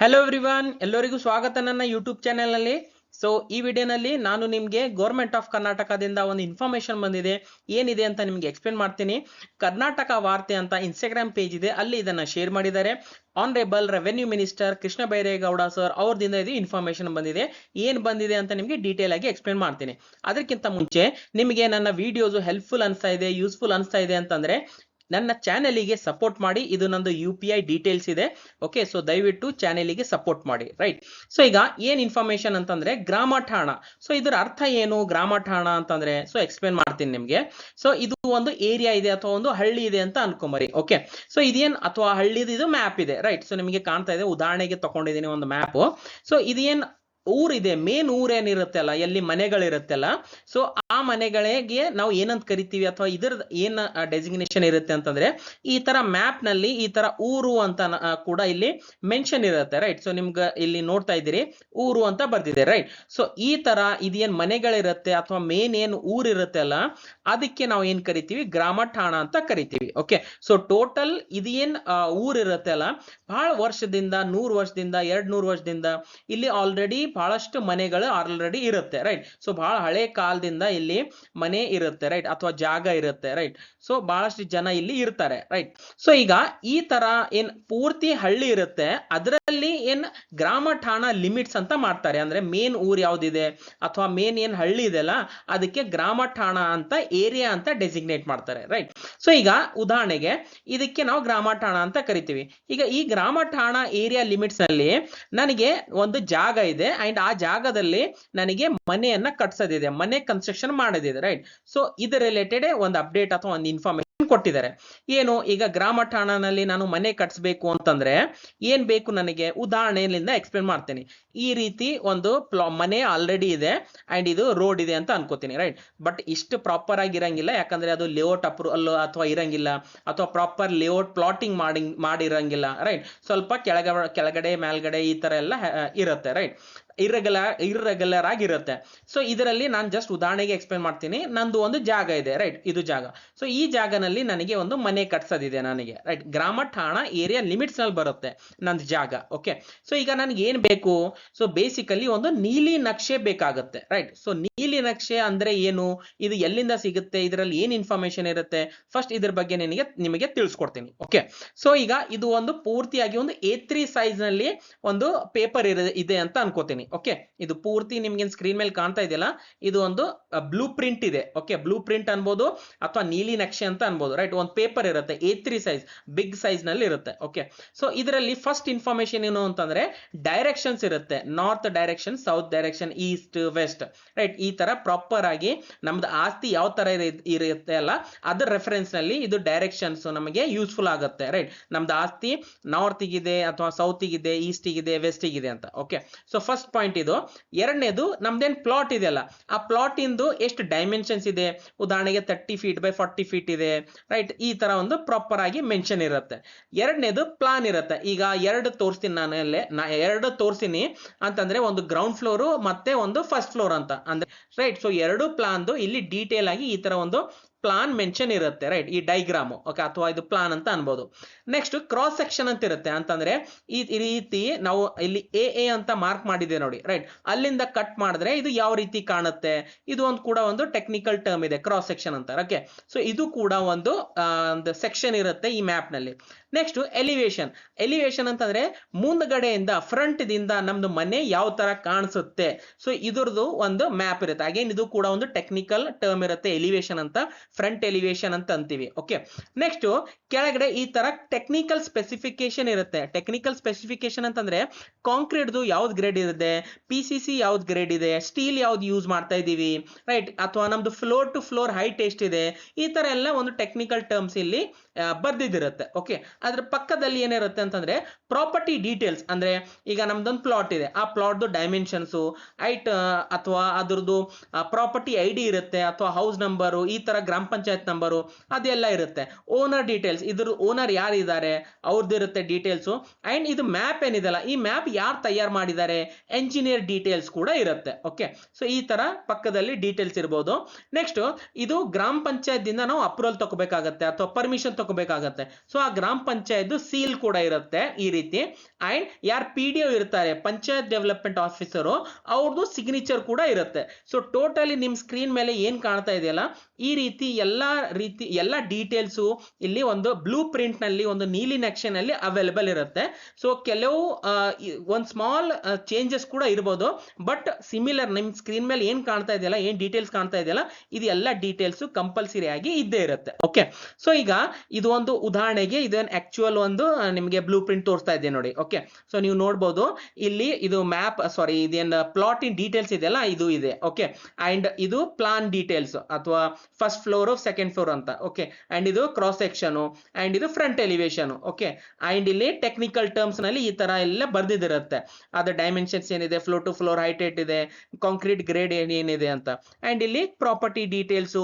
Hello everyone, ಎಲ್ಲರಿಗೂ ಸ್ವಾಗತ ನನ್ನ ಯೂಟ್ಯೂಬ್ ಚಾನೆಲ್ನಲ್ಲಿ. ಸೊ ಈ ವಿಡಿಯೋನಲ್ಲಿ ನಾನು ನಿಮಗೆ ಗೌರ್ಮೆಂಟ್ ಆಫ್ ಕರ್ನಾಟಕದಿಂದ ಒಂದು ಇನ್ಫಾರ್ಮೇಶನ್ ಬಂದಿದೆ. ಏನಿದೆ ಅಂತ ನಿಮಗೆ ಎಕ್ಸ್ಪ್ಲೇನ್ ಮಾಡ್ತೀನಿ. ಕರ್ನಾಟಕ ವಾರ್ತೆ ಅಂತ ಇನ್ಸ್ಟಾಗ್ರಾಮ್ ಪೇಜ್ ಇದೆ, ಅಲ್ಲಿ ಇದನ್ನ ಶೇರ್ ಮಾಡಿದ್ದಾರೆ. Honourable revenue minister Krishna Byregowda sir ಅವ್ರದಿಂದ ಇದು ಇನ್ಫಾರ್ಮೇಶನ್ ಬಂದಿದೆ. ಏನ್ ಬಂದಿದೆ ಅಂತ ನಿಮಗೆ ಡೀಟೇಲ್ ಆಗಿ ಎಕ್ಸ್ಪ್ಲೇನ್ ಮಾಡ್ತೀನಿ. ಅದಕ್ಕಿಂತ ಮುಂಚೆ ನಿಮಗೆ ನನ್ನ ವಿಡಿಯೋಸ್ ಹೆಲ್ಪ್ಫುಲ್ ಅನಿಸ್ತಾ ಇದೆ, ಯೂಸ್ಫುಲ್ ಅನಿಸ್ತಾ ಇದೆ ಅಂತಂದ್ರೆ ನನ್ನ ಚಾನೆಲಿಗೆ ಸಪೋರ್ಟ್ ಮಾಡಿ. ಇದು ನಂದು UPI ಡೀಟೇಲ್ಸ್ ಇದೆ. ಓಕೆ, ಸೊ ದಯವಿಟ್ಟು ಚಾನೆಲಿಗೆ ಸಪೋರ್ಟ್ ಮಾಡಿ. ರೈಟ್, ಸೊ ಈಗ ಏನ್ ಇನ್ಫಾರ್ಮೇಶನ್ ಅಂತಂದ್ರೆ ಗ್ರಾಮ ಠಾಣ. ಸೊ ಇದರ ಅರ್ಥ ಏನು ಗ್ರಾಮ ಠಾಣ ಅಂತಂದ್ರೆ? ಸೊ ಎಕ್ಸ್ಪ್ಲೇನ್ ಮಾಡ್ತೀನಿ ನಿಮ್ಗೆ. ಸೊ ಇದು ಒಂದು ಏರಿಯಾ ಇದೆ ಅಥವಾ ಒಂದು ಹಳ್ಳಿ ಇದೆ ಅಂತ ಅನ್ಕೊಂಬರಿ. ಓಕೆ, ಸೊ ಇದೇನ್ ಅಥವಾ ಹಳ್ಳಿದು ಇದು ಮ್ಯಾಪ್ ಇದೆ. ರೈಟ್, ಸೊ ನಿಮಗೆ ಕಾಣ್ತಾ ಇದೆ, ಉದಾಹರಣೆಗೆ ತಗೊಂಡಿದ್ದೀನಿ ಒಂದು ಮ್ಯಾಪ್. ಸೊ ಇದೇನ್ ಊರಿದೆ, ಮೇನ್ ಊರ್ ಏನಿರುತ್ತೆ ಅಲ್ಲ, ಎಲ್ಲಿ ಮನೆಗಳಿರುತ್ತಲ್ಲ, ಸೊ ಆ ಮನೆಗಳಿಗೆ ನಾವು ಏನಂತ ಕರಿತೀವಿ ಅಥವಾ ಇದರ ಏನ್ ಡೆಸಿಗ್ನೇಷನ್ ಇರುತ್ತೆ ಅಂತಂದ್ರೆ, ಈ ತರ ಮ್ಯಾಪ್ ನಲ್ಲಿ ಈ ತರ ಊರು ಅಂತ ಕೂಡ ಇಲ್ಲಿ ಮೆನ್ಷನ್ ಇರುತ್ತೆ. ರೈಟ್, ಸೊ ನಿಮ್ಗೆ ಇಲ್ಲಿ ನೋಡ್ತಾ ಇದ್ದೀರಿ ಊರು ಅಂತ ಬರ್ದಿದೆ. ರೈಟ್, ಸೊ ಈ ತರ ಇದೇನ್ ಮನೆಗಳಿರುತ್ತೆ ಅಥವಾ ಮೇನ್ ಏನ್ ಊರ್ ಇರುತ್ತೆ ಅಲ್ಲ, ಅದಕ್ಕೆ ನಾವು ಏನ್ ಕರಿತೀವಿ, ಗ್ರಾಮ ಠಾಣ ಅಂತ ಕರಿತೀವಿ. ಓಕೆ, ಸೊ ಟೋಟಲ್ ಇದೇನ್ ಊರ್ ಇರುತ್ತೆ ಅಲ್ಲ, ಬಹಳ ವರ್ಷದಿಂದ 100 ವರ್ಷದಿಂದ 200 ವರ್ಷದಿಂದ ಇಲ್ಲಿ ಆಲ್ರೆಡಿ ಬಹಳಷ್ಟು ಮನೆಗಳು ಆಲ್ರೆಡಿ ಇರುತ್ತೆ. ರೈಟ್, ಸೊ ಬಹಳ ಹಳೆ ಕಾಲದಿಂದ ಇಲ್ಲಿ ಮನೆ ಇರುತ್ತೆ. ರೈಟ್, ಅಥವಾ ಜಾಗ ಇರುತ್ತೆ. ರೈಟ್, ಸೊ ಬಹಳಷ್ಟು ಜನ ಇಲ್ಲಿ ಇರ್ತಾರೆ. ರೈಟ್, ಸೊ ಈಗ ಈ ತರ ಏನ್ ಪೂರ್ತಿ ಹಳ್ಳಿ ಇರುತ್ತೆ, ಅದರಲ್ಲಿ ಏನ್ ಗ್ರಾಮ ಠಾಣ ಲಿಮಿಟ್ಸ್ ಅಂತ ಮಾಡ್ತಾರೆ. ಅಂದ್ರೆ ಮೇನ್ ಊರ್ ಯಾವ್ದಿದೆ ಅಥವಾ ಮೇನ್ ಏನ್ ಹಳ್ಳಿ ಇದೆಲ್ಲ, ಅದಕ್ಕೆ ಗ್ರಾಮ ಠಾಣ ಅಂತ ಏರಿಯಾ ಅಂತ ಡೆಸಿಗ್ನೇಟ್ ಮಾಡ್ತಾರೆ. ರೈಟ್, ಸೊ ಈಗ ಉದಾಹರಣೆಗೆ ಇದಕ್ಕೆ ನಾವು ಗ್ರಾಮ ಠಾಣ ಅಂತ ಕರಿತೀವಿ. ಈಗ ಈ ಗ್ರಾಮ ಠಾಣ ಏರಿಯಾ ಲಿಮಿಟ್ಸ್ ನಲ್ಲಿ ನನಗೆ ಒಂದು ಜಾಗ ಇದೆ ಅಂಡ್ ಆ ಜಾಗದಲ್ಲಿ ನನಗೆ ಮನೆಯನ್ನ ಕಟ್ಸೋದಿದೆ, ಮನೆ ಕನ್ಸ್ಟ್ರಕ್ಷನ್ ಮಾಡೋದಿದೆ. ರೈಟ್, ಸೊ ಇದು ರಿಲೇಟೆಡ್ ಒಂದು ಅಪ್ಡೇಟ್ ಅಥವಾ ಒಂದು ಇನ್ಫಾರ್ಮೇಶನ್ ಕೊಟ್ಟಿದ್ದಾರೆ. ಏನು, ಈಗ ಗ್ರಾಮ ಠಾಣನಲ್ಲಿ ನಾನು ಮನೆ ಕಟ್ಸ್ಬೇಕು ಅಂತಂದ್ರೆ ಏನ್ ಬೇಕು ನನಗೆ, ಉದಾಹರಣೆಯಿಂದ ಎಕ್ಸ್ಪ್ಲೇನ್ ಮಾಡ್ತೀನಿ. ಈ ರೀತಿ ಒಂದು ಮನೆ ಆಲ್ರೆಡಿ ಇದೆ ಅಂಡ್ ಇದು ರೋಡ್ ಇದೆ ಅಂತ ಅನ್ಕೋತೀನಿ. ರೈಟ್, ಬಟ್ ಇಷ್ಟು ಪ್ರಾಪರ್ ಆಗಿ ಇರಂಗಿಲ್ಲ, ಯಾಕಂದ್ರೆ ಅದು ಲೇಔಟ್ ಅಪ್ರೂವಲ್ ಅಥವಾ ಇರಂಗಿಲ್ಲ, ಅಥವಾ ಪ್ರಾಪರ್ ಲೇಔಟ್ ಪ್ಲಾಟಿಂಗ್ ಮಾಡಿರಂಗಿಲ್ಲ. ರೈಟ್, ಸ್ವಲ್ಪ ಕೆಳಗಡೆ ಮೇಲ್ಗಡೆ ಈ ತರ ಎಲ್ಲ ಇರುತ್ತೆ. ರೈಟ್, ಇರ್ರೆಗ್ಯುಲರ್ ಆಗಿರುತ್ತೆ. ಸೊ ಇದರಲ್ಲಿ ನಾನು ಜಸ್ಟ್ ಉದಾಹರಣೆಗೆ ಎಕ್ಸ್ಪ್ಲೇನ್ ಮಾಡ್ತೀನಿ. ನಂದು ಒಂದು ಜಾಗ ಇದೆ. ರೈಟ್, ಇದು ಜಾಗ. ಸೊ ಈ ಜಾಗನಲ್ಲಿ ನನಗೆ ಒಂದು ಮನೆ ಕಟ್ಸೋದಿದೆ ನನಗೆ. ರೈಟ್, ಗ್ರಾಮ ಠಾಣ ಏರಿಯಾ ಲಿಮಿಟ್ಸ್ ನಲ್ಲಿ ಬರುತ್ತೆ ನಂದು ಜಾಗ. ಓಕೆ, ಸೊ ಈಗ ನನಗೆ ಏನ್ ಬೇಕು, ಸೊ ಬೇಸಿಕಲಿ ಒಂದು ನೀಲಿ ನಕ್ಷೆ ಬೇಕಾಗುತ್ತೆ. ರೈಟ್, ಸೊ ನೀಲಿ ನಕ್ಷೆ ಅಂದ್ರೆ ಏನು, ಇದು ಎಲ್ಲಿಂದ ಸಿಗುತ್ತೆ, ಇದರಲ್ಲಿ ಏನ್ ಇನ್ಫಾರ್ಮೇಶನ್ ಇರುತ್ತೆ, ಫಸ್ಟ್ ಇದ್ರ ಬಗ್ಗೆ ನಿಮಗೆ ತಿಳಿಸ್ಕೊಡ್ತೀನಿ. ಓಕೆ, ಸೊ ಈಗ ಇದು ಒಂದು ಪೂರ್ತಿಯಾಗಿ ಒಂದು A3 ಸೈಜ್ ನಲ್ಲಿ ಒಂದು ಪೇಪರ್ ಇದೆ ಅಂತ ಅನ್ಕೋತೀನಿ. ಓಕೆ, ಇದು ಪೂರ್ತಿ ನಿಮ್ಗೆ ಸ್ಕ್ರೀನ್ ಮೇಲೆ ಕಾಣ್ತಾ ಇದೆಯಲ್ಲ, ಇದು ಒಂದು ಬ್ಲೂ ಪ್ರಿಂಟ್ ಇದೆ. ಓಕೆ, ಬ್ಲೂ ಪ್ರಿಂಟ್ ಅನ್ಬೋದು ಅಥವಾ ನೀಲಿ ನಕ್ಷೆ ಅಂತ ಅನ್ಬೋದು. ರೈಟ್, ಒಂದು ಪೇಪರ್ ಇರುತ್ತೆ A3 ಸೈಜ್, ಬಿಗ್ ಸೈಜ್ ನಲ್ಲಿ ಇರುತ್ತೆ. ಓಕೆ, ಸೊ ಇದರಲ್ಲಿ ಫಸ್ಟ್ ಇನ್ಫಾರ್ಮೇಶನ್ ಏನು ಅಂತಂದ್ರೆ ಡೈರೆಕ್ಷನ್ಸ್ ಇರುತ್ತೆ. North direction, south direction, east, west. Right, ಈ ತರ ಪ್ರಾಪರ್ ಆಗಿ ನಮ್ದು ಆಸ್ತಿ ಯಾವ ತರ ಇರುತ್ತೆ ಅಲ್ಲ, ಅದರ ರೆಫರೆನ್ಸ್ ನಲ್ಲಿ ಇದು ಡೈರೆಕ್ಷನ್ಸ್ ನಮಗೆ ಯೂಸ್ಫುಲ್ ಆಗುತ್ತೆ. ರೈಟ್, ನಮ್ದು ಆಸ್ತಿ ನಾರ್ತ್ ಗಿದೆ ಅಥವಾ ಸೌತ್ ಗಿದೆ, ಈಸ್ಟ್ ಗಿದೆ, ವೆಸ್ಟ್ ಗಿದೆ ಅಂತ. ಓಕೆ, ಸೊ ಫಸ್ಟ್ ಪಾಯಿಂಟ್ ಇದು. ಎರಡನೇದು ನಮ್ದೇನ್ ಪ್ಲಾಟ್ ಇದೆಯಲ್ಲ, ಆ ಪ್ಲಾಟ್ ಇಂದು ಎಷ್ಟು ಡೈಮೆನ್ಷನ್ಸ್ ಇದೆ, ಉದಾಹರಣೆಗೆ 30 ಫೀಟ್ ಬೈ 40 ಫೀಟ್ ಇದೆ. ರೈಟ್, ಈ ತರ ಒಂದು ಪ್ರಾಪರ್ ಆಗಿ ಮೆನ್ಷನ್ ಇರುತ್ತೆ. ಎರಡನೇದು ಪ್ಲಾನ್ ಇರುತ್ತೆ. ಈಗ ಎರಡು ತೋರಿಸ್ತೀನಿ ಎರಡು ತೋರಿಸ್ತೀನಿ ಅಂತಂದ್ರೆ ಒಂದು ಗ್ರೌಂಡ್ ಫ್ಲೋರ್ ಮತ್ತೆ ಒಂದು ಫಸ್ಟ್ ಫ್ಲೋರ್ ಅಂತ ಅಂದ್ರೆ. ರೈಟ್, ಸೊ ಎರಡು ಪ್ಲಾನ್ದು ಇಲ್ಲಿ ಡೀಟೇಲ್ ಆಗಿ ಈ ತರ ಒಂದು ಪ್ಲಾನ್ ಮೆನ್ಷನ್ ಇರುತ್ತೆ. ರೈಟ್, ಈ ಡೈಗ್ರಾಮ್. ಓಕೆ, ಅಥವಾ ಇದು ಪ್ಲಾನ್ ಅಂತ ಅನ್ಬೋದು. ನೆಕ್ಸ್ಟ್ ಕ್ರಾಸ್ ಸೆಕ್ಷನ್ ಅಂತ ಇರುತ್ತೆ. ಅಂತಂದ್ರೆ ಈ ರೀತಿ ನಾವು ಇಲ್ಲಿ ಎ ಅಂತ ಮಾರ್ಕ್ ಮಾಡಿದೆ ನೋಡಿ. ರೈಟ್, ಅಲ್ಲಿಂದ ಕಟ್ ಮಾಡಿದ್ರೆ ಇದು ಯಾವ ರೀತಿ ಕಾಣುತ್ತೆ, ಇದು ಒಂದು ಕೂಡ ಒಂದು ಟೆಕ್ನಿಕಲ್ ಟರ್ಮ್ ಇದೆ, ಕ್ರಾಸ್ ಸೆಕ್ಷನ್ ಅಂತ. ಓಕೆ, ಸೊ ಇದು ಕೂಡ ಒಂದು ಸೆಕ್ಷನ್ ಇರುತ್ತೆ ಈ ಮ್ಯಾಪ್ ನಲ್ಲಿ. Next elevation. ಎಲಿವೇಶನ್ ಅಂತಂದ್ರೆ ಮುಂದ್ಗಡೆಯಿಂದ, ಫ್ರಂಟ್ ದಿಂದ ನಮ್ದು ಮನೆ ಯಾವ ತರ ಕಾಣಿಸುತ್ತೆ, ಸೊ ಇದ್ರದ್ದು ಒಂದು ಮ್ಯಾಪ್ ಇರುತ್ತೆ. ಅಗೇನ್ ಇದು ಕೂಡ ಒಂದು ಟೆಕ್ನಿಕಲ್ ಟರ್ಮ್ ಇರುತ್ತೆ, ಎಲಿವೇಶನ್ ಅಂತ, ಫ್ರಂಟ್ ಎಲಿವೇಶನ್ ಅಂತ ಅಂತೀವಿ. ಓಕೆ, ನೆಕ್ಸ್ಟ್ ಕೆಳಗಡೆ ಈ ತರ ಟೆಕ್ನಿಕಲ್ ಸ್ಪೆಸಿಫಿಕೇಶನ್ ಇರುತ್ತೆ. ಟೆಕ್ನಿಕಲ್ ಸ್ಪೆಸಿಫಿಕೇಶನ್ ಅಂತಂದ್ರೆ ಕಾಂಕ್ರೀಟ್ದು ಯಾವ್ದು ಗ್ರೇಡ್ ಇದೆ, PCC ಯಾವ್ದು ಗ್ರೇಡ್ ಇದೆ, ಸ್ಟೀಲ್ ಯಾವ್ದು ಯೂಸ್ ಮಾಡ್ತಾ ಇದೀವಿ. ರೈಟ್, ಅಥವಾ ನಮ್ದು ಫ್ಲೋರ್ ಟು ಫ್ಲೋರ್ ಹೈಟ್ ಎಷ್ಟಿದೆ, ಈ ತರ ಎಲ್ಲ ಒಂದು ಟೆಕ್ನಿಕಲ್ ಟರ್ಮ್ಸ್ ಇಲ್ಲಿ ಬರ್ದಿದಿರುತ್ತೆ. ಓಕೆ, ಅದ್ರ ಪಕ್ಕದಲ್ಲಿ ಏನಿರುತ್ತೆ ಅಂತಂದ್ರೆ ಪ್ರಾಪರ್ಟಿ ಡೀಟೇಲ್ಸ್. ಅಂದ್ರೆ ಈಗ ನಮ್ದೊಂದು ಪ್ಲಾಟ್ ಇದೆ, ಆ ಪ್ಲಾಟ್ ಡೈಮೆನ್ಷನ್ಸ್, ಹೈಟ್ ಅಥವಾ ಅದ್ರದ್ದು ಪ್ರಾಪರ್ಟಿ ID ಇರುತ್ತೆ, ಅಥವಾ ಹೌಸ್ ನಂಬರು, ಈ ತರ ಗ್ರಾಮ ಪಂಚಾಯತ್ ನಂಬರು ಅದೆಲ್ಲ ಇರುತ್ತೆ. ಓನರ್ ಡೀಟೇಲ್ಸ್, ಇದ್ರ ಓನರ್ ಯಾರಿದ್ದಾರೆ ಅವ್ರದ್ದು ಇರುತ್ತೆ ಡೀಟೇಲ್ಸ್. ಅಂಡ್ ಇದು ಮ್ಯಾಪ್ ಏನಿದೆಲ್ಲ, ಈ ಮ್ಯಾಪ್ ಯಾರು ತಯಾರು ಮಾಡಿದ್ದಾರೆ, ಎಂಜಿನಿಯರ್ ಡೀಟೇಲ್ಸ್ ಕೂಡ ಇರುತ್ತೆ. ಓಕೆ, ಸೊ ಈ ತರ ಪಕ್ಕದಲ್ಲಿ ಡೀಟೇಲ್ಸ್ ಇರಬಹುದು. ನೆಕ್ಸ್ಟ್ ಇದು ಗ್ರಾಮ ಪಂಚಾಯತ್ ದಿಂದ ನಾವು ಅಪ್ರೂವಲ್ ತಗೋಬೇಕಾಗತ್ತೆ ಅಥವಾ ಪರ್ಮಿಷನ್ ತಗೋಬೇಕಾಗತ್ತೆ. ಸೊ ಆ ಗ್ರಾಮ ಪಂಚಾಯತ್ ಸೀಲ್ ಕೂಡ ಇರುತ್ತೆ ಈ ರೀತಿ. ಅಂಡ್ ಯಾರು PDO ಇರ್ತಾರೆ, ಪಂಚಾಯತ್ ಡೆವಲಪ್ಮೆಂಟ್ ಆಫೀಸರು, ಅವ್ರದ್ದು ಸಿಗ್ನೇಚರ್ ಕೂಡ ಇರುತ್ತೆ. ಸೊ ಟೋಟಲಿ ನಿಮ್ ಸ್ಕ್ರೀನ್ ಮೇಲೆ ಏನ್ ಕಾಣ್ತಾ ಇದೆಯಲ್ಲ, ಈ ರೀತಿ ಎಲ್ಲ ಡೀಟೇಲ್ಸ್ ಇಲ್ಲಿ ಒಂದು ಬ್ಲೂ ಪ್ರಿಂಟ್ ನಲ್ಲಿ, ಒಂದು ನೀಲಿ ನಕ್ಷೆನಲ್ಲಿ ಅವೈಲೇಬಲ್ ಇರುತ್ತೆ. ಸೊ ಕೆಲವು ಒಂದು ಸ್ಮಾಲ್ ಚೇಂಜಸ್ ಕೂಡ ಇರಬಹುದು, ಬಟ್ ಸಿಮಿಲರ್ ನಿಮ್ ಸ್ಕ್ರೀನ್ ಮೇಲೆ ಏನ್ ಕಾಣ್ತಾ ಇದೆಯಲ್ಲ, ಏನ್ ಡೀಟೇಲ್ಸ್ ಕಾಣ್ತಾ ಇದೆಯಲ್ಲ, ಇದು ಎಲ್ಲ ಡೀಟೇಲ್ಸ್ ಕಂಪಲ್ಸರಿ ಆಗಿ ಇದ್ದೇ ಇರುತ್ತೆ. ಓಕೆ, ಸೊ ಈಗ ಇದು ಒಂದು ಉದಾಹರಣೆಗೆ ಇದೊಂದು ಆಕ್ಚುಯಲ್ ಒಂದು ನಿಮಗೆ ಬ್ಲೂ ಪ್ರಿಂಟ್ ತೋರಿಸ್ತಾ ಇದೆ ನೋಡಿ. ಓಕೆ, ಸೊ ನೀವು ನೋಡಬಹುದು ಇಲ್ಲಿ ಇದು ಮ್ಯಾಪ್, ಸಾರಿ ಇದೇನು ಪ್ಲಾಟ್ ಇನ್ ಡೀಟೇಲ್ಸ್ ಇದೆಯಲ್ಲ, ಇದು ಇದೆ. ಓಕೆ, ಅಂಡ್ ಇದು ಪ್ಲಾನ್ ಡೀಟೇಲ್ಸ್ ಅಥವಾ ಫಸ್ಟ್ ಫ್ಲೋರ್ ಸೆಕೆಂಡ್ ಫ್ಲೋರ್ ಅಂತ. ಓಕೆ, ಅಂಡ್ ಇದು ಕ್ರಾಸ್ ಸೆಕ್ಷನ್, ಅಂಡ್ ಇದು ಫ್ರಂಟ್ ಎಲಿವೇಶನ್. ಓಕೆ, ಅಂಡ್ ಇಲ್ಲಿ ಟೆಕ್ನಿಕಲ್ ಟರ್ಮ್ಸ್ ನಲ್ಲಿ ಈ ತರ ಎಲ್ಲ ಬರ್ದಿದಿರುತ್ತೆ, ಅದ್ರ ಡೈಮೆನ್ಷನ್ಸ್ ಏನಿದೆ, ಫ್ಲೋರ್ ಟು ಫ್ಲೋರ್ ಹೈಟ್ ಇದೆ, ಕಾಂಕ್ರೀಟ್ ಗ್ರೇಡ್ ಏನಿದೆ ಅಂತ. ಅಂಡ್ ಇಲ್ಲಿ property details,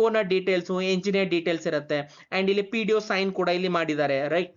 owner details, engineer details ಇರುತ್ತೆ. ಅಂಡ್ ಇಲ್ಲಿ PDO ಸೈನ್ ಕೂಡ ಇಲ್ಲಿ ಮಾಡಿದ್ದಾರೆ, ರೈಟ್.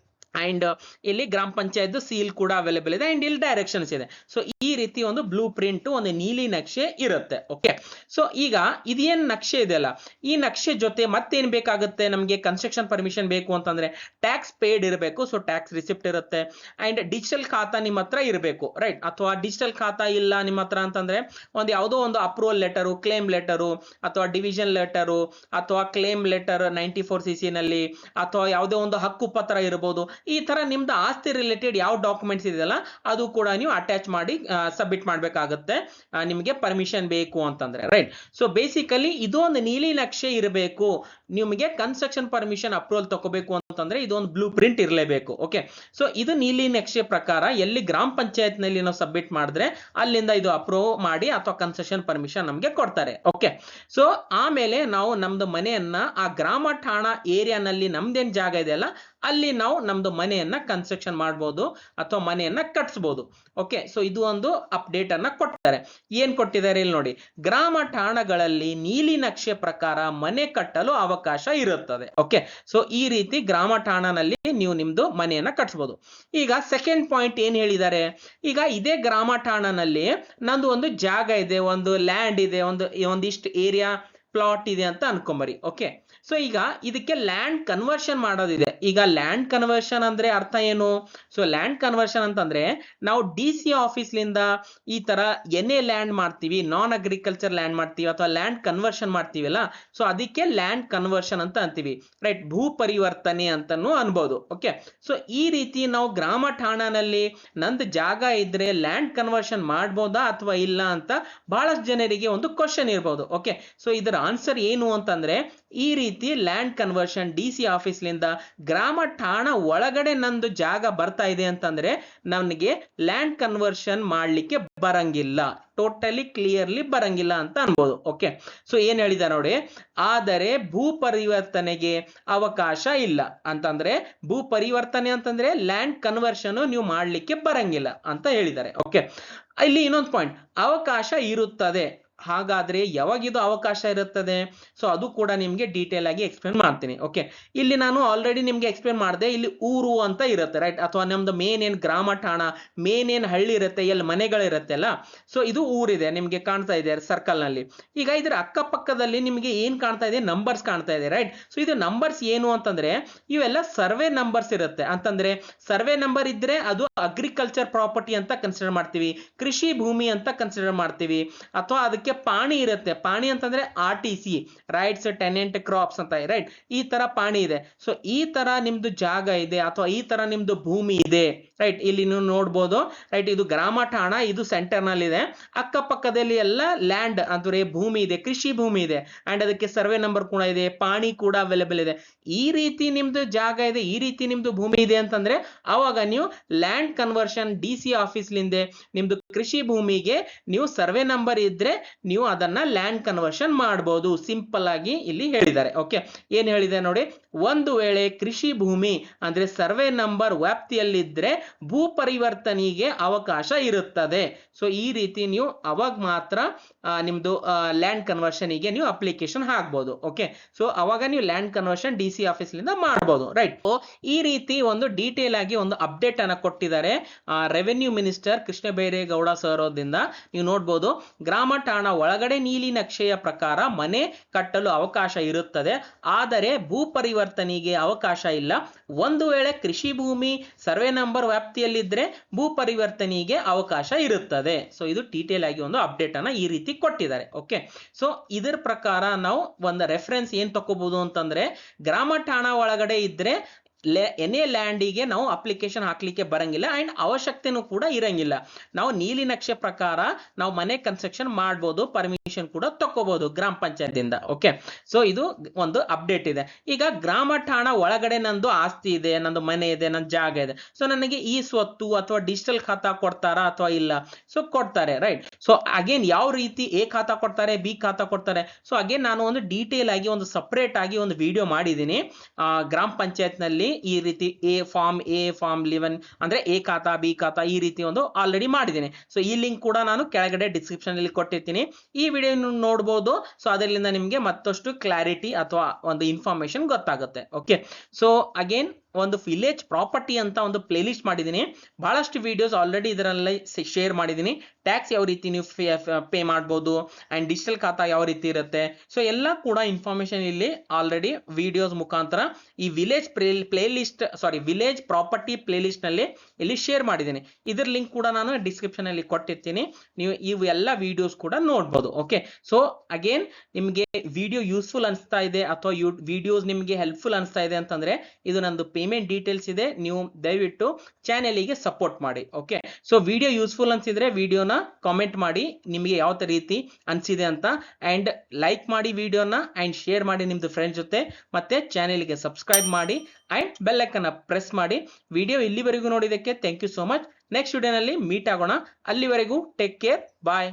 ಅಂಡ್ ಇಲ್ಲಿ ಗ್ರಾಮ ಪಂಚಾಯತ್ ಸೀಲ್ ಕೂಡ ಅವೈಲೇಬಲ್ ಇದೆ. ಅಂಡ್ ಇಲ್ಲಿ ಡೈರೆಕ್ಷನ್ಸ್ ಇದೆ. ಸೊ ಈ ರೀತಿ ಒಂದು ಬ್ಲೂ ಪ್ರಿಂಟ್, ಒಂದು ನೀಲಿ ನಕ್ಷೆ ಇರುತ್ತೆ. ಓಕೆ, ಸೊ ಈಗ ಇದೇನ್ ನಕ್ಷೆ ಇದೆಯಲ್ಲ, ಈ ನಕ್ಷೆ ಜೊತೆ ಮತ್ತೇನ್ ಬೇಕಾಗುತ್ತೆ ನಮಗೆ? ಕನ್ಸ್ಟ್ರಕ್ಷನ್ ಪರ್ಮಿಷನ್ ಬೇಕು ಅಂತಂದ್ರೆ ಟ್ಯಾಕ್ಸ್ ಪೇಡ್ ಇರಬೇಕು. ಸೊ ಟ್ಯಾಕ್ಸ್ ರಿಸಿಪ್ಟ್ ಇರುತ್ತೆ. ಅಂಡ್ ಡಿಜಿಟಲ್ ಖಾತಾ ನಿಮ್ಮ ಹತ್ರ ಇರಬೇಕು, ರೈಟ್. ಅಥವಾ ಡಿಜಿಟಲ್ ಖಾತಾ ಇಲ್ಲ ನಿಮ್ಮ ಹತ್ರ ಅಂತಂದ್ರೆ ಒಂದು ಯಾವುದೋ ಒಂದು ಅಪ್ರೂವಲ್ ಲೆಟರು, ಕ್ಲೇಮ್ ಲೆಟರು, ಅಥವಾ ಡಿವಿಷನ್ ಲೆಟರು, ಅಥವಾ ಕ್ಲೇಮ್ ಲೆಟರ್ 94CC ನಲ್ಲಿ, ಅಥವಾ ಯಾವುದೋ ಒಂದು ಹಕ್ಕು ಪತ್ರ ಇರಬಹುದು. ಈ ತರ ನಿಮ್ದು ಆಸ್ತಿ ರಿಲೇಟೆಡ್ ಯಾವ ಡಾಕ್ಯುಮೆಂಟ್ಸ್ ಇದೆಯಲ್ಲ, ಅದು ಕೂಡ ನೀವು ಅಟ್ಯಾಚ್ ಮಾಡಿ ಸಬ್ಮಿಟ್ ಮಾಡಬೇಕಾಗುತ್ತೆ ನಿಮಗೆ ಪರ್ಮಿಷನ್ ಬೇಕು ಅಂತಂದ್ರೆ, ರೈಟ್. ಸೊ ಬೇಸಿಕಲಿ ಇದು ಒಂದು ನೀಲಿ ನಕ್ಷೆ ಇರಬೇಕು. ನಿಮಗೆ ಕನ್ಸ್ಟ್ರಕ್ಷನ್ ಪರ್ಮಿಷನ್ ಅಪ್ರೂವಲ್ ತಗೋಬೇಕು ಅಂತಂದ್ರೆ ಇದೊಂದು ಬ್ಲೂ ಪ್ರಿಂಟ್ ಇರಲೇಬೇಕು. ಓಕೆ, ಸೊ ಇದು ನೀಲಿ ನಕ್ಷೆ ಪ್ರಕಾರ ಎಲ್ಲಿ ಗ್ರಾಮ ಪಂಚಾಯತ್ ನಲ್ಲಿ ನಾವು ಸಬ್ಮಿಟ್ ಮಾಡಿದ್ರೆ ಅಲ್ಲಿಂದ ಇದು ಅಪ್ರೂವ್ ಮಾಡಿ ಅಥವಾ ಕನ್ಸ್ಟ್ರಕ್ಷನ್ ಪರ್ಮಿಷನ್ ನಮಗೆ ಕೊಡ್ತಾರೆ. ಓಕೆ, ಸೊ ಆಮೇಲೆ ನಾವು ನಮ್ದು ಮನೆಯನ್ನ ಆ ಗ್ರಾಮ ಠಾಣಾ ಏರಿಯಾನಲ್ಲಿ ನಮ್ದೇನ್ ಜಾಗ ಇದೆಯಲ್ಲ, ಅಲ್ಲಿ ನಾವು ನಮ್ದು ಮನೆಯನ್ನ ಕನ್ಸ್ಟ್ರಕ್ಷನ್ ಮಾಡಬಹುದು ಅಥವಾ ಮನೆಯನ್ನ ಕಟ್ಸಬಹುದು. ಓಕೆ, ಸೊ ಇದು ಒಂದು ಅಪ್ಡೇಟ್ ಅನ್ನ ಕೊಟ್ಟಿದ್ದಾರೆ. ಏನ್ ಕೊಟ್ಟಿದ್ದಾರೆ ಇಲ್ಲಿ ನೋಡಿ, ಗ್ರಾಮ ಠಾಣಗಳಲ್ಲಿ ನೀಲಿ ನಕ್ಷೆ ಪ್ರಕಾರ ಮನೆ ಕಟ್ಟಲು ಅವಕಾಶ ಇರುತ್ತದೆ. ಓಕೆ, ಸೊ ಈ ರೀತಿ ಗ್ರಾಮ ಠಾಣನಲ್ಲಿ ನೀವು ನಿಮ್ದು ಮನೆಯನ್ನ ಕಟ್ಸಬಹುದು. ಈಗ ಸೆಕೆಂಡ್ ಪಾಯಿಂಟ್ ಏನ್ ಹೇಳಿದ್ದಾರೆ, ಈಗ ಇದೇ ಗ್ರಾಮ ಠಾಣನಲ್ಲಿ ನಂದು ಒಂದು ಜಾಗ ಇದೆ, ಒಂದು ಲ್ಯಾಂಡ್ ಇದೆ, ಒಂದಿಷ್ಟು ಏರಿಯಾ ಪ್ಲಾಟ್ ಇದೆ ಅಂತ ಅನ್ಕೊಂಬರಿ. ಓಕೆ, ಸೊ ಈಗ ಇದಕ್ಕೆ ಲ್ಯಾಂಡ್ ಕನ್ವರ್ಷನ್ ಮಾಡೋದಿದೆ. ಈಗ ಲ್ಯಾಂಡ್ ಕನ್ವರ್ಷನ್ ಅಂದ್ರೆ ಅರ್ಥ ಏನು? ಸೊ ಲ್ಯಾಂಡ್ ಕನ್ವರ್ಷನ್ ಅಂತಂದ್ರೆ ನಾವು DC ಆಫೀಸ್ಲಿಂದ ಈ ತರ ಎನ್ಎ ಲ್ಯಾಂಡ್ ಮಾಡ್ತೀವಿ, ನಾನ್ ಅಗ್ರಿಕಲ್ಚರ್ ಲ್ಯಾಂಡ್ ಮಾಡ್ತೀವಿ, ಅಥವಾ ಲ್ಯಾಂಡ್ ಕನ್ವರ್ಷನ್ ಮಾಡ್ತೀವಲ್ಲ, ಸೊ ಅದಕ್ಕೆ ಲ್ಯಾಂಡ್ ಕನ್ವರ್ಷನ್ ಅಂತ ಅಂತೀವಿ, ರೈಟ್. ಭೂ ಪರಿವರ್ತನೆ ಅಂತಾನು ಅನ್ಬೋದು. ಓಕೆ, ಸೊ ಈ ರೀತಿ ನಾವು ಗ್ರಾಮ ಠಾಣಾನಲ್ಲಿ ನಂದು ಜಾಗ ಇದ್ರೆ ಲ್ಯಾಂಡ್ ಕನ್ವರ್ಷನ್ ಮಾಡ್ಬೋದಾ ಅಥವಾ ಇಲ್ಲ ಅಂತ ಬಹಳಷ್ಟು ಜನರಿಗೆ ಒಂದು ಕ್ವಶನ್ ಇರ್ಬೋದು. ಓಕೆ, ಸೊ ಇದರ ಆನ್ಸರ್ ಏನು ಅಂತಂದ್ರೆ, ಈ ರೀತಿ ಲ್ಯಾಂಡ್ ಕನ್ವರ್ಷನ್ DC ಆಫೀಸ್ಲಿಂದ ಗ್ರಾಮ ಠಾಣಾ ಒಳಗಡೆ ನಂದು ಜಾಗ ಬರ್ತಾ ಇದೆ ಅಂತಂದ್ರೆ ನನಗೆ ಲ್ಯಾಂಡ್ ಕನ್ವರ್ಷನ್ ಮಾಡ್ಲಿಕ್ಕೆ ಬರಂಗಿಲ್ಲ, ಟೋಟಲಿ ಕ್ಲಿಯರ್ಲಿ ಬರಂಗಿಲ್ಲ ಅಂತ ಅನ್ಬೋದು. ಓಕೆ, ಸೊ ಏನ್ ಹೇಳಿದ ನೋಡಿ, ಆದರೆ ಭೂ ಪರಿವರ್ತನೆಗೆ ಅವಕಾಶ ಇಲ್ಲ ಅಂತಂದ್ರೆ, ಭೂ ಪರಿವರ್ತನೆ ಅಂತಂದ್ರೆ ಲ್ಯಾಂಡ್ ಕನ್ವರ್ಷನ್ ನೀವು ಮಾಡ್ಲಿಕ್ಕೆ ಬರಂಗಿಲ್ಲ ಅಂತ ಹೇಳಿದ್ದಾರೆ. ಓಕೆ, ಇಲ್ಲಿ ಇನ್ನೊಂದು ಪಾಯಿಂಟ್, ಅವಕಾಶ ಇರುತ್ತದೆ. ಹಾಗಾದ್ರೆ ಯಾವಾಗ ಇದು ಅವಕಾಶ ಇರುತ್ತದೆ? ಸೊ ಅದು ಕೂಡ ನಿಮ್ಗೆ ಡೀಟೇಲ್ ಆಗಿ ಎಕ್ಸ್ಪ್ಲೇನ್ ಮಾಡ್ತೀನಿ. ಓಕೆ, ಇಲ್ಲಿ ನಾನು ಆಲ್ರೆಡಿ ನಿಮ್ಗೆ ಎಕ್ಸ್ಪ್ಲೇನ್ ಮಾಡಿದೆ, ಇಲ್ಲಿ ಊರು ಅಂತ ಇರುತ್ತೆ, ರೈಟ್. ಅಥವಾ ನಮ್ದು ಮೇನ್ ಏನ್ ಗ್ರಾಮ ಠಾಣಾ, ಮೇನ್ ಏನ್ ಹಳ್ಳಿ ಇರುತ್ತೆ, ಎಲ್ಲಿ ಮನೆಗಳಿರುತ್ತೆ ಅಲ್ಲ, ಸೊ ಇದು ಊರಿದೆ ನಿಮ್ಗೆ ಕಾಣ್ತಾ ಇದೆ ಸರ್ಕಲ್ ನಲ್ಲಿ. ಈಗ ಇದ್ರ ಅಕ್ಕಪಕ್ಕದಲ್ಲಿ ನಿಮ್ಗೆ ಏನ್ ಕಾಣ್ತಾ ಇದೆ, ನಂಬರ್ಸ್ ಕಾಣ್ತಾ ಇದೆ, ರೈಟ್. ಸೊ ಇದು ನಂಬರ್ಸ್ ಏನು ಅಂತಂದ್ರೆ ಇವೆಲ್ಲ ಸರ್ವೆ ನಂಬರ್ಸ್ ಇರುತ್ತೆ. ಅಂತಂದ್ರೆ ಸರ್ವೆ ನಂಬರ್ ಇದ್ರೆ ಅದು ಅಗ್ರಿಕಲ್ಚರ್ ಪ್ರಾಪರ್ಟಿ ಅಂತ ಕನ್ಸಿಡರ್ ಮಾಡ್ತೀವಿ, ಕೃಷಿ ಭೂಮಿ ಅಂತ ಕನ್ಸಿಡರ್ ಮಾಡ್ತೀವಿ. ಅಥವಾ ಅದಕ್ಕೆ ಪಾಣಿ ಇರುತ್ತೆ, ಪಾಣಿ ಅಂತಂದ್ರೆ RTC, ರೈಟ್ಸ್ ಟೆನೆಂಟ್ ಕ್ರಾಪ್ಸ್ ಅಂತ, ರೈಟ್. ಈ ತರ ಪಾಣಿ ಇದೆ. ಸೊ ಈ ತರ ನಿಮ್ದು ಜಾಗ ಇದೆ ಅಥವಾ ಈ ತರ ನಿಮ್ದು ಭೂಮಿ ಇದೆ, ರೈಟ್. ಇಲ್ಲಿ ನೀವು ನೋಡ್ಬೋದು, ರೈಟ್. ಇದು ಗ್ರಾಮ ಠಾಣಾ, ಇದು ಸೆಂಟರ್ ನಲ್ಲಿ ಇದೆ. ಅಕ್ಕಪಕ್ಕದಲ್ಲಿ ಎಲ್ಲ ಲ್ಯಾಂಡ್ ಅಂದ್ರೆ ಭೂಮಿ ಇದೆ, ಕೃಷಿ ಭೂಮಿ ಇದೆ. ಅಂಡ್ ಅದಕ್ಕೆ ಸರ್ವೆ ನಂಬರ್ ಕೂಡ ಇದೆ, ಪಾಣಿ ಕೂಡ ಅವೈಲೇಬಲ್ ಇದೆ. ಈ ರೀತಿ ನಿಮ್ದು ಜಾಗ ಇದೆ, ಈ ರೀತಿ ನಿಮ್ದು ಭೂಮಿ ಇದೆ ಅಂತಂದ್ರೆ ಅವಾಗ ನೀವು ಲ್ಯಾಂಡ್ ಕನ್ವರ್ಷನ್ DC ಆಫೀಸ್ಲಿಂದ ನಿಮ್ದು ಕೃಷಿ ಭೂಮಿಗೆ ನೀವು ಸರ್ವೆ ನಂಬರ್ ಇದ್ರೆ ನೀವು ಅದನ್ನ ಲ್ಯಾಂಡ್ ಕನ್ವರ್ಷನ್ ಮಾಡಬಹುದು. ಸಿಂಪಲ್ ಆಗಿ ಇಲ್ಲಿ ಹೇಳಿದ್ದಾರೆ. ಓಕೆ, ಏನ್ ಹೇಳಿದೆ ನೋಡಿ, ಒಂದು ವೇಳೆ ಕೃಷಿ ಭೂಮಿ ಅಂದ್ರೆ ಸರ್ವೆ ನಂಬರ್ ವ್ಯಾಪ್ತಿಯಲ್ಲಿದ್ರೆ ಭೂ ಪರಿವರ್ತನೆಗೆ ಅವಕಾಶ ಇರುತ್ತದೆ. ಸೊ ಈ ರೀತಿ ನೀವು ಅವಾಗ ಮಾತ್ರ ನಿಮ್ದು ಲ್ಯಾಂಡ್ ಕನ್ವರ್ಷನ್ ಗೆ ನೀವು ಅಪ್ಲಿಕೇಶನ್ ಹಾಕ್ಬಹುದು. ಓಕೆ, ಸೊ ಅವಾಗ ನೀವು ಲ್ಯಾಂಡ್ ಕನ್ವರ್ಷನ್ DC ಆಫೀಸ್ಲಿಂದ ಮಾಡಬಹುದು, ರೈಟ್. ಈ ರೀತಿ ಒಂದು ಡೀಟೇಲ್ ಆಗಿ ಒಂದು ಅಪ್ಡೇಟ್ ಅನ್ನ ಕೊಟ್ಟಿದ್ದಾರೆ revenue minister Krishna Byregowda sir ಅವರಿಂದ. ನೀವು ನೋಡ್ಬೋದು, ಗ್ರಾಮ ಠಾಣಾ ಠಾಣಾ ಒಳಗಡೆ ನೀಲಿ ನಕ್ಷೆಯ ಪ್ರಕಾರ ಮನೆ ಕಟ್ಟಲು ಅವಕಾಶ ಇರುತ್ತದೆ, ಆದರೆ ಭೂ ಪರಿವರ್ತನೆಗೆ ಅವಕಾಶ ಇಲ್ಲ. ಒಂದು ವೇಳೆ ಕೃಷಿ ಭೂಮಿ ಸರ್ವೆ ನಂಬರ್ ವ್ಯಾಪ್ತಿಯಲ್ಲಿದ್ರೆ ಭೂ ಪರಿವರ್ತನೆಗೆ ಅವಕಾಶ ಇರುತ್ತದೆ. ಸೊ ಇದು ಡೀಟೇಲ್ ಆಗಿ ಒಂದು ಅಪ್ಡೇಟ್ ಅನ್ನ ಈ ರೀತಿ ಕೊಟ್ಟಿದ್ದಾರೆ. ಓಕೆ, ಸೊ ಇದರ ಪ್ರಕಾರ ನಾವು ಒಂದು ರೆಫರೆನ್ಸ್ ಏನ್ ತಗೋಬಹುದು ಅಂತಂದ್ರೆ, ಗ್ರಾಮ ಠಾಣಾ ಒಳಗಡೆ ಇದ್ರೆ ಎನೇ ಲ್ಯಾಂಡಿಗೆ ನಾವು ಅಪ್ಲಿಕೇಶನ್ ಹಾಕ್ಲಿಕ್ಕೆ ಬರಂಗಿಲ್ಲ ಅಂಡ್ ಅವಶ್ಯಕತೆನೂ ಕೂಡ ಇರಂಗಿಲ್ಲ. ನಾವು ನೀಲಿ ನಕ್ಷೆ ಪ್ರಕಾರ ನಾವು ಮನೆ ಕನ್ಸ್ಟ್ರಕ್ಷನ್ ಮಾಡ್ಬೋದು, ಪರ್ಮಿಷನ್ ಕೂಡ ತಗೋಬಹುದು ಗ್ರಾಮ ಪಂಚಾಯತಿಂದ. ಓಕೆ, ಸೊ ಇದು ಒಂದು ಅಪ್ಡೇಟ್ ಇದೆ. ಈಗ ಗ್ರಾಮ ಠಾಣಾ ಒಳಗಡೆ ನಂದು ಆಸ್ತಿ ಇದೆ, ನಂದು ಮನೆ ಇದೆ, ನನ್ನ ಜಾಗ ಇದೆ, ಸೊ ನನಗೆ ಈ ಸ್ವತ್ತು ಅಥವಾ ಡಿಜಿಟಲ್ ಖಾತಾ ಕೊಡ್ತಾರಾ ಅಥವಾ ಇಲ್ಲ? ಸೊ ಕೊಡ್ತಾರೆ, ರೈಟ್. ಸೊ ಅಗೇನ್ ಯಾವ ರೀತಿ ಎ ಖಾತಾ ಕೊಡ್ತಾರೆ, ಬಿ ಖಾತಾ ಕೊಡ್ತಾರೆ? ಸೊ ಅಗೇನ್ ನಾನು ಒಂದು ಡೀಟೇಲ್ ಆಗಿ ಒಂದು ಸಪರೇಟ್ ಆಗಿ ಒಂದು ವಿಡಿಯೋ ಮಾಡಿದ್ದೀನಿ ಗ್ರಾಮ ಪಂಚಾಯತ್ ನಲ್ಲಿ. ಈ ರೀತಿ ಎ ಫಾರ್ಮ್ 11 ಅಂದ್ರೆ ಎ ಖಾತಾ, ಬಿ ಖಾತಾ, ಈ ರೀತಿ ಒಂದು ಆಲ್ರೆಡಿ ಮಾಡಿದ್ದೀನಿ. ಸೊ ಈ ಲಿಂಕ್ ಕೂಡ ನಾನು ಕೆಳಗಡೆ ಡಿಸ್ಕ್ರಿಪ್ಷನ್ ಅಲ್ಲಿ ಕೊಟ್ಟಿರ್ತೀನಿ, ಈ ವಿಡಿಯೋ ನೋಡಬಹುದು. ಸೊ ಅದರಿಂದ ನಿಮಗೆ ಮತ್ತಷ್ಟು ಕ್ಲಾರಿಟಿ ಅಥವಾ ಒಂದು ಇನ್ಫಾರ್ಮೇಶನ್ ಗೊತ್ತಾಗುತ್ತೆ. ಓಕೆ, ಸೊ ಅಗೇನ್ ಒಂದು ವಿಲೇಜ್ ಪ್ರಾಪರ್ಟಿ ಅಂತ ಒಂದು ಪ್ಲೇ ಲಿಸ್ಟ್ ಮಾಡಿದ್ದೀನಿ, ಬಹಳಷ್ಟು ವಿಡಿಯೋಸ್ ಆಲ್ರೆಡಿ ಇದರಲ್ಲಿ ಶೇರ್ ಮಾಡಿದ್ದೀನಿ. ಟ್ಯಾಕ್ಸ್ ಯಾವ ರೀತಿ ನೀವು ಪೇ ಮಾಡ್ಬೋದು ಅಂಡ್ ಡಿಜಿಟಲ್ ಖಾತಾ ಯಾವ ರೀತಿ ಇರುತ್ತೆ, ಸೊ ಎಲ್ಲ ಕೂಡ ಇನ್ಫಾರ್ಮೇಶನ್ ಇಲ್ಲಿ ಆಲ್ರೆಡಿ ವಿಡಿಯೋಸ್ ಮುಖಾಂತರ ಈ village village property play list ನಲ್ಲಿ ಇಲ್ಲಿ ಶೇರ್ ಮಾಡಿದ್ದೀನಿ. ಇದರ ಲಿಂಕ್ ಕೂಡ ನಾನು ಡಿಸ್ಕ್ರಿಪ್ಷನ್ ಅಲ್ಲಿ ಕೊಟ್ಟಿರ್ತೀನಿ, ನೀವು ಇವು ಎಲ್ಲ ವಿಡಿಯೋಸ್ ಕೂಡ ನೋಡ್ಬೋದು. ಓಕೆ, ಸೊ ಅಗೇನ್ ನಿಮಗೆ ವಿಡಿಯೋ ಯೂಸ್ಫುಲ್ ಅನಿಸ್ತಾ ಇದೆ ಅಥವಾ ವಿಡಿಯೋಸ್ ನಿಮಗೆ ಹೆಲ್ಪ್ಫುಲ್ ಅನಿಸ್ತಾ ಇದೆ ಅಂತಂದ್ರೆ, ಇದು ನಂದು ಪೇಮೆಂಟ್ ಡೀಟೇಲ್ಸ್ ಇದೆ, ನೀವು ದಯವಿಟ್ಟು ಚಾನೆಲ್ಗೆ ಸಪೋರ್ಟ್ ಮಾಡಿ. ಓಕೆ, ಸೊ ವಿಡಿಯೋ ಯೂಸ್ಫುಲ್ ಅನ್ಸಿದ್ರೆ ವಿಡಿಯೋನ ಕಾಮೆಂಟ್ ಮಾಡಿ ನಿಮಗೆ ಯಾವ ರೀತಿ ಅನ್ಸಿದೆ ಅಂತ, ಅಂಡ್ ಲೈಕ್ ಮಾಡಿ ವಿಡಿಯೋನ ಅಂಡ್ ಶೇರ್ ಮಾಡಿ ನಿಮ್ದು ಫ್ರೆಂಡ್ಸ್ ಜೊತೆ, ಮತ್ತೆ ಚಾನೆಲ್ಗೆ ಸಬ್ಸ್ಕ್ರೈಬ್ ಮಾಡಿ ಅಂಡ್ ಬೆಲ್ ಐಕಾನ್ ಪ್ರೆಸ್ ಮಾಡಿ. ವಿಡಿಯೋ ಇಲ್ಲಿವರೆಗೂ ನೋಡಿದಕ್ಕೆ thank you so much. Next ವಿಡಿಯೋನಲ್ಲಿ ಮೀಟ್ ಆಗೋಣ, ಅಲ್ಲಿವರೆಗೂ ಟೇಕ್ ಕೇರ್, ಬಾಯ್.